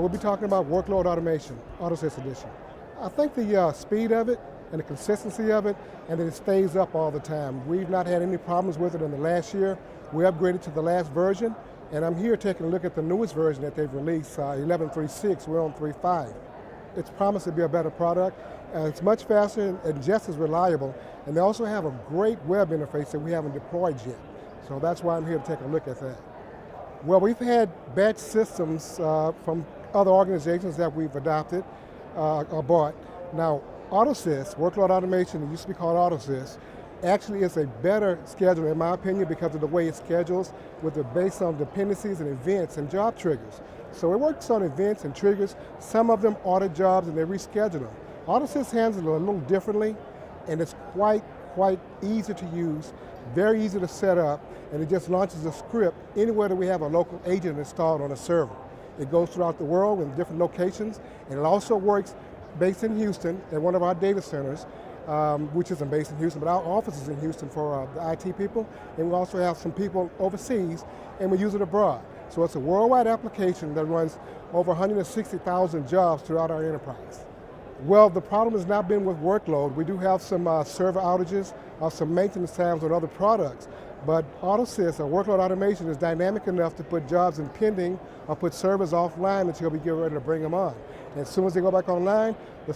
We'll be talking about workload automation, AutoSys edition. I think the speed of it and the consistency of it, and that it stays up all the time. We've not had any problems with it in the last year. We upgraded to the last version, and I'm here taking a look at the newest version that they've released, 11.3.6, we're on 3.5. It's promised to be a better product, and it's much faster and just as reliable, and they also have a great web interface that we haven't deployed yet. So that's why I'm here to take a look at that. Well, we've had batch systems from other organizations that we've adopted or bought. Now, AutoSys, Workload Automation, it used to be called AutoSys, actually is a better schedule in my opinion because of the way it schedules with it based on dependencies and events and job triggers. So it works on events and triggers. Some of them audit jobs and they reschedule them. AutoSys handles it a little differently, and it's quite easy to use, very easy to set up, and it just launches a script anywhere that we have a local agent installed on a server. It goes throughout the world in different locations, and it also works based in Houston at one of our data centers, which isn't based in Houston, but our office is in Houston for the IT people, and we also have some people overseas, and we use it abroad. So it's a worldwide application that runs over 160,000 jobs throughout our enterprise. Well, the problem has not been with workload. We do have some server outages or some maintenance times on other products, but AutoSys, or Workload Automation, is dynamic enough to put jobs in pending or put servers offline until we get ready to bring them on. And as soon as they go back online, the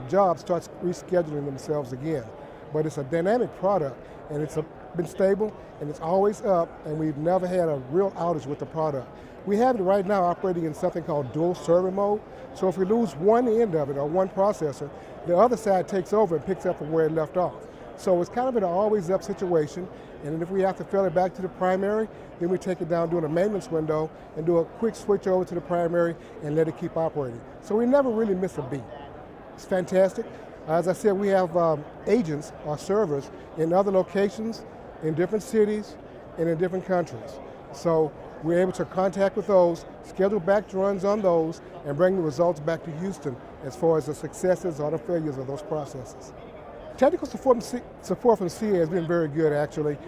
jobs start rescheduling themselves again. But it's a dynamic product, and it's been stable, and it's always up, and we've never had a real outage with the product. We have it right now operating in something called dual server mode, so if we lose one end of it, or one processor, the other side takes over and picks up from where it left off. So it's kind of an always up situation, and if we have to fill it back to the primary, then we take it down during a maintenance window and do a quick switch over to the primary and let it keep operating. So we never really miss a beat. It's fantastic. As I said, we have agents or servers in other locations, in different cities, and in different countries. So we're able to contact with those, schedule batch runs on those, and bring the results back to Houston as far as the successes or the failures of those processes. Technical support from CA has been very good, actually.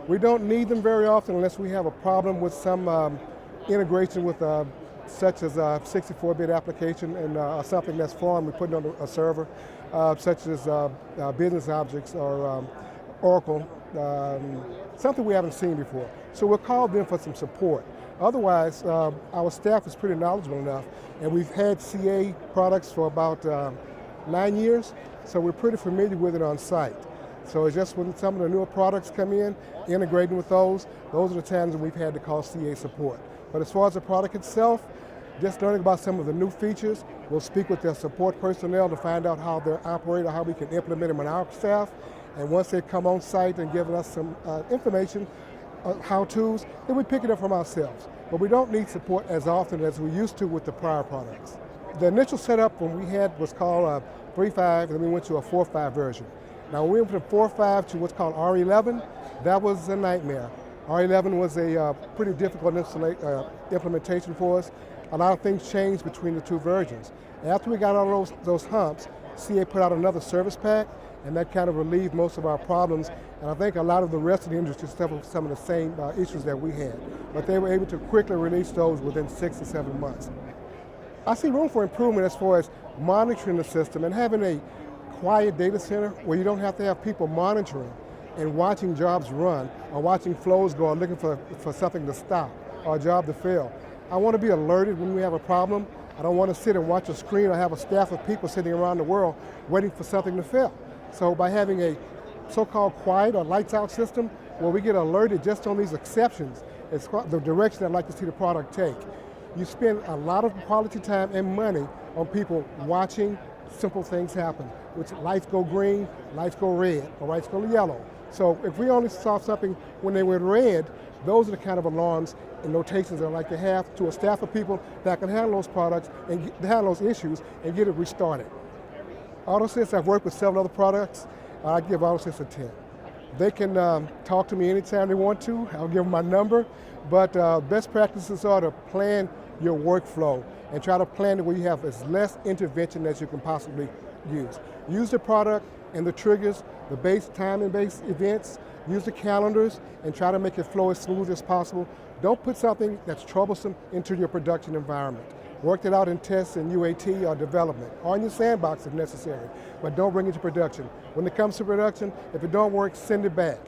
We don't need them very often unless we have a problem with some integration with such as a 64-bit application and something that's foreign, we put it on a server, such as business objects or Oracle, something we haven't seen before. So we'll call them for some support. Otherwise, our staff is pretty knowledgeable enough, and we've had CA products for about 9 years, so we're pretty familiar with it on site. So it's just when some of the newer products come in, integrating with those are the times when we've had to call CA support. But as far as the product itself, just learning about some of the new features, we'll speak with their support personnel to find out how they operate or how we can implement them in our staff. And once they come on site and give us some information, how-tos, then we pick it up from ourselves. But we don't need support as often as we used to with the prior products. The initial setup when we had was called 3.5, and then we went to a 4.5 version. Now when we went from 4.5 to what's called R11, that was a nightmare. R11 was a pretty difficult implementation for us. A lot of things changed between the two versions. After we got all those humps, CA put out another service pack, and that kind of relieved most of our problems. And I think a lot of the rest of the industry suffered with some of the same issues that we had. But they were able to quickly release those within 6 to 7 months. I see room for improvement as far as monitoring the system and having a quiet data center where you don't have to have people monitoring and watching jobs run or watching flows go or looking for something to stop or a job to fail. I want to be alerted when we have a problem. I don't want to sit and watch a screen or have a staff of people sitting around the world waiting for something to fail. So by having a so-called quiet or lights out system where we get alerted just on these exceptions, it's the direction I'd like to see the product take. You spend a lot of quality time and money on people watching simple things happen, which lights go green, lights go red, or lights go yellow. So if we only saw something when they went red, those are the kind of alarms and notations that I like to have to a staff of people that can handle those products and handle those issues and get it restarted. AutoSys, I've worked with several other products. I give AutoSys a 10. They can talk to me anytime they want to. I'll give them my number. But best practices are to plan your workflow and try to plan it where you have as less intervention as you can possibly use. Use the product and the triggers, the base time and base events, use the calendars, and try to make it flow as smooth as possible. Don't put something that's troublesome into your production environment. Work it out in tests in UAT or development, or in your sandbox if necessary, but don't bring it to production. When it comes to production, if it don't work, send it back.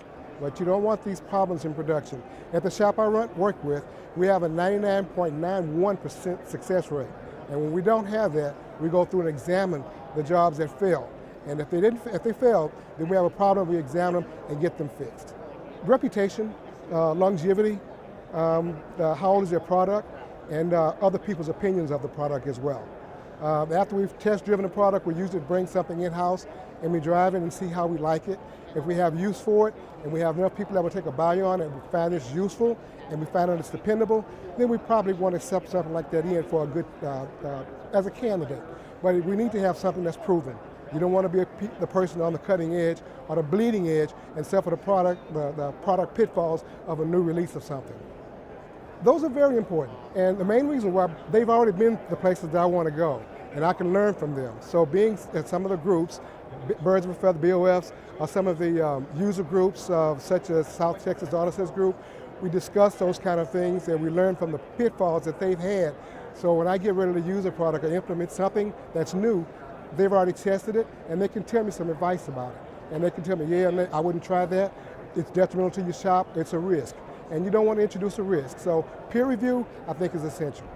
But you don't want these problems in production. At the shop I work with, we have a 99.91% success rate. And when we don't have that, we go through and examine the jobs that failed. And if they failed, then we have a problem, we examine them and get them fixed. Reputation, longevity, how old is their product, and other people's opinions of the product as well. After we've test-driven the product, we usually bring something in-house and we drive it and see how we like it. If we have use for it, and we have enough people that will take a buy on it, and we find it's useful, and we find out it's dependable, then we probably want to accept something like that in for a good, as a candidate. But we need to have something that's proven. You don't want to be the person on the cutting edge or the bleeding edge and suffer the product pitfalls of a new release of something. Those are very important, and the main reason why they've already been the places that I want to go, and I can learn from them. So being at some of the groups, Birds of a Feather, BOFs, or some of the user groups such as South Texas Auto Sales Group, we discuss those kind of things and we learn from the pitfalls that they've had. So when I get ready to use a product or implement something that's new, they've already tested it and they can tell me some advice about it. And they can tell me, yeah, I wouldn't try that, it's detrimental to your shop, it's a risk. And you don't want to introduce a risk. So peer review, I think, is essential.